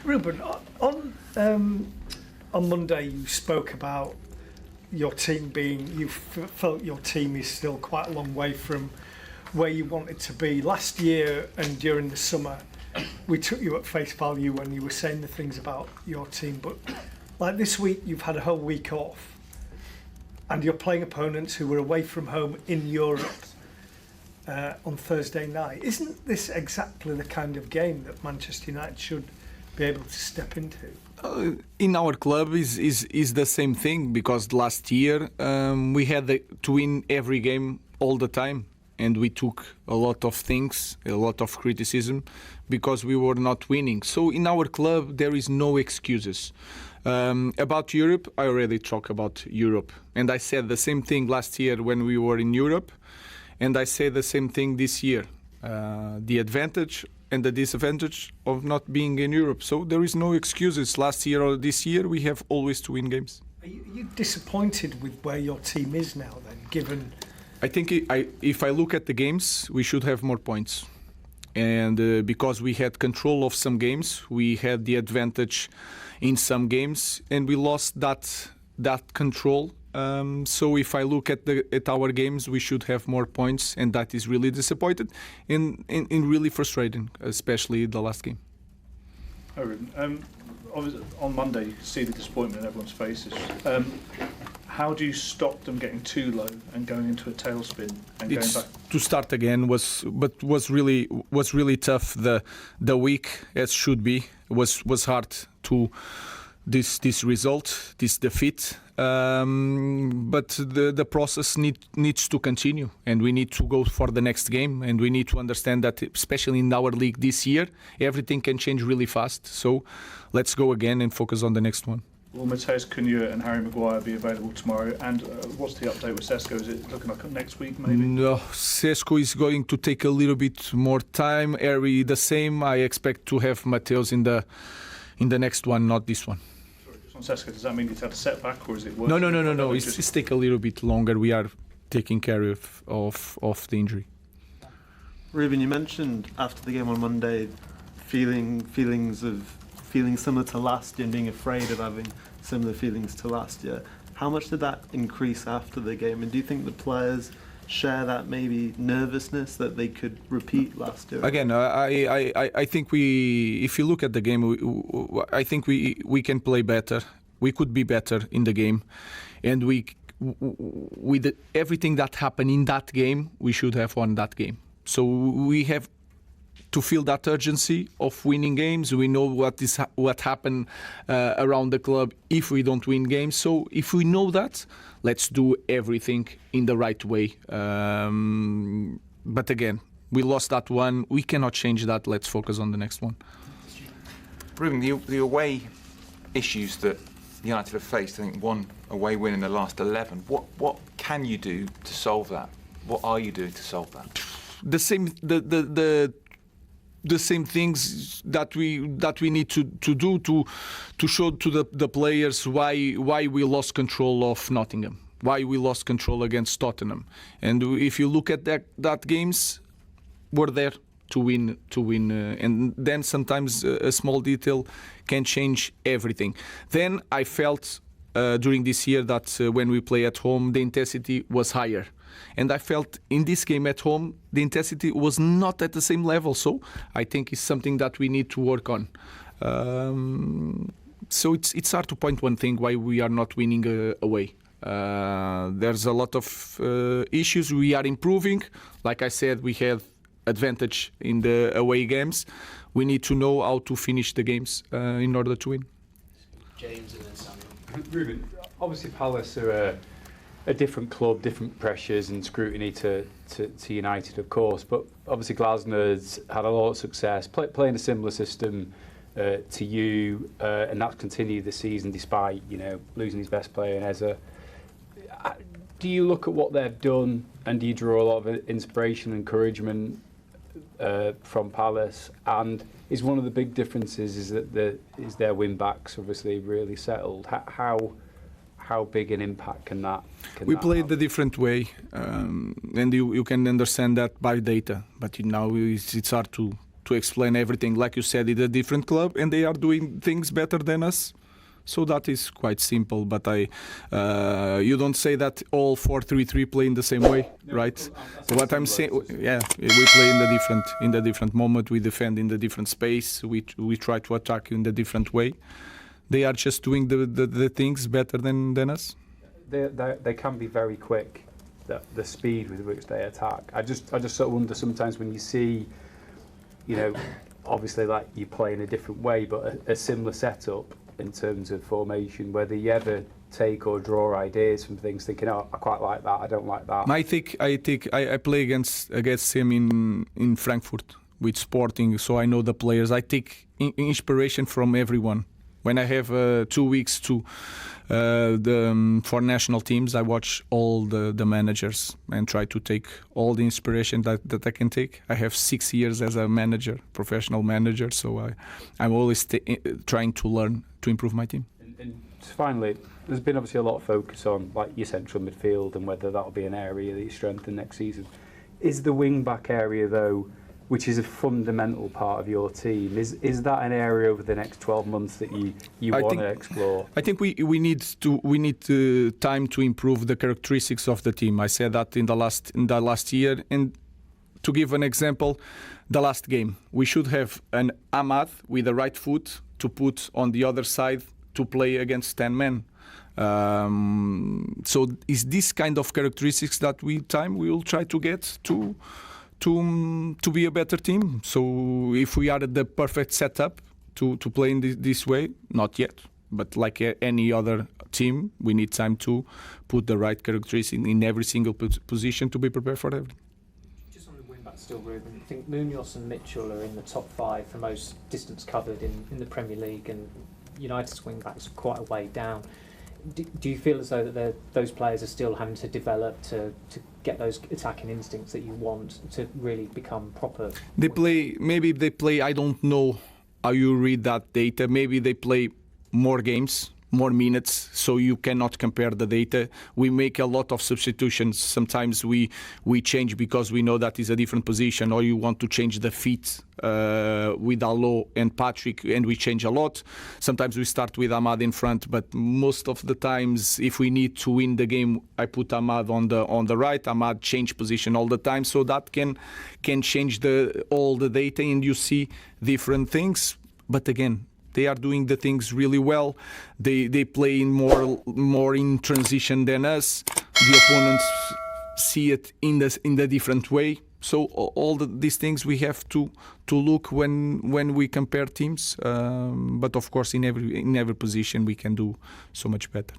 Ruben, on Monday you spoke about your team being, you felt your team is still quite a long way from where you want it to be. Last year and during the summer, we took you at face value when you were saying the things about your team, but like this week you've had a whole week off and you're playing opponents who were away from home in Europe on Thursday night. Isn't this exactly the kind of game that Manchester United should be able to step into? In our club is the same thing, because last year we had to win every game all the time, and we took a lot of things, a lot of criticism, because we were not winning. So in our club there is no excuses. About Europe, I already talked about Europe, and I said the same thing last year when we were in Europe, and I say the same thing this year. The advantage and the disadvantage of not being in Europe. So there is no excuses. Last year or this year, we have always to win games. Are you disappointed with where your team is now then, given... I think if I look at the games, we should have more points. And because we had control of some games, we had the advantage in some games, and we lost that control. So if I look at our games, we should have more points, and that is really disappointed and really frustrating, especially the last game. Hi, Ruben. On Monday, you could see the disappointment in everyone's faces. How do you stop them getting too low and going into a tailspin and going back? To start again was really tough. The week, as should be, was hard to this result, this defeat. But the process needs to continue, and we need to go for the next game, and we need to understand that, especially in our league this year, everything can change really fast. So let's go again and focus on the next one. Will Matheus Cunha and Harry Maguire be available tomorrow? And what's the update with SESKO? Is it looking like next week, maybe? No, SESKO is going to take a little bit more time. Harry the same. I expect to have Matheus in the next one, not this one. On SESKO, does that mean you've had a setback, or is it worse? No. It's take a little bit longer. We are taking care of the injury. Ruben, you mentioned after the game on Monday feeling similar to last year and being afraid of having similar feelings to last year. How much did that increase after the game? And do you think the players share that maybe nervousness that they could repeat last year? Again, I think if you look at the game, I think we can play better. We could be better in the game, and with everything that happened in that game, we should have won that game. So we have to feel that urgency of winning games. We know what happened around the club if we don't win games. So if we know that, let's do everything in the right way. But again, we lost that one. We cannot change that. Let's focus on the next one. Ruben, the away issues that United have faced, I think one away win in the last 11. What can you do to solve that? What are you doing to solve that? The same things that we need to do to show to the players why we lost control of Nottingham, why we lost control against Tottenham. And if you look at that games, we're there to win, and then sometimes a small detail can change everything. Then I felt during this year that when we play at home, the intensity was higher. And I felt in this game at home, the intensity was not at the same level. So I think it's something that we need to work on. So it's hard to point one thing why we are not winning away. There's a lot of issues. We are improving. Like I said, we have advantage in the away games. We need to know how to finish the games in order to win. James and then Samuel. Ruben, obviously Palace are a different club, different pressures and scrutiny to United, of course. But obviously Glasner's had a lot of success playing a similar system to you, and that's continued this season despite losing his best player in Eze. Do you look at what they've done and do you draw a lot of inspiration and encouragement from Palace? And is one of the big differences is that their win backs obviously really settled? How big an impact can that we played a different way, and you can understand that by data. But now it's hard to to explain everything. Like you said, it's a different club, and they are doing things better than us. So that is quite simple. But you don't say that all 4-3-3 play in the same way, right? What I'm saying, yeah, we play in the different moment. We defend in the different space. We try to attack in the different way. They are just doing the things better than us. They can be very quick. The speed with which they attack. I just sort of wonder sometimes when you see, you know, obviously like you play in a different way, but a similar setup in terms of formation, whether you ever take or draw ideas from things, thinking, oh, I quite like that, I don't like that. I play against him in Frankfurt with Sporting, so I know the players. I take inspiration from everyone. When I have 2 weeks for national teams, I watch all the managers and try to take all the inspiration that I can take. I have 6 years as a manager, professional manager, so I'm always trying to learn to improve my team. And finally, there's been obviously a lot of focus on like your central midfield and whether that'll be an area that you strengthen next season. Is the wing back area though, which is a fundamental part of your team, is that an area over the next 12 months that you want to explore? I think we need time to improve the characteristics of the team. I said that in the last year, and to give an example, the last game we should have an Ahmad with the right foot to put on the other side to play against 10 men. So is this kind of characteristics that we will try to get to be a better team. So if we are at the perfect setup to play in this way, not yet. But like any other team, we need time to put the right characteristics in every single position to be prepared for everything. Just on the wing back still, Ruben, I think Munoz and Mitchell are in the top 5 for most distance covered in the Premier League, and United's wing backs are quite a way down. Do you feel as though that those players are still having to develop to get those attacking instincts that you want to really become proper? Maybe they play, I don't know how you read that data, maybe they play more games, more minutes, so you cannot compare the data. We make a lot of substitutions. Sometimes we change because we know that is a different position, or you want to change the feet with Allo and Patrick, and we change a lot. Sometimes we start with Ahmad in front, but most of the times, if we need to win the game, I put Ahmad on the right. Ahmad change position all the time, so that can change all the data, and you see different things. But again, they are doing the things really well. They play in more in transition than us. The opponents see it in the different way. So all these things we have to look when we compare teams. But of course, in every position we can do so much better.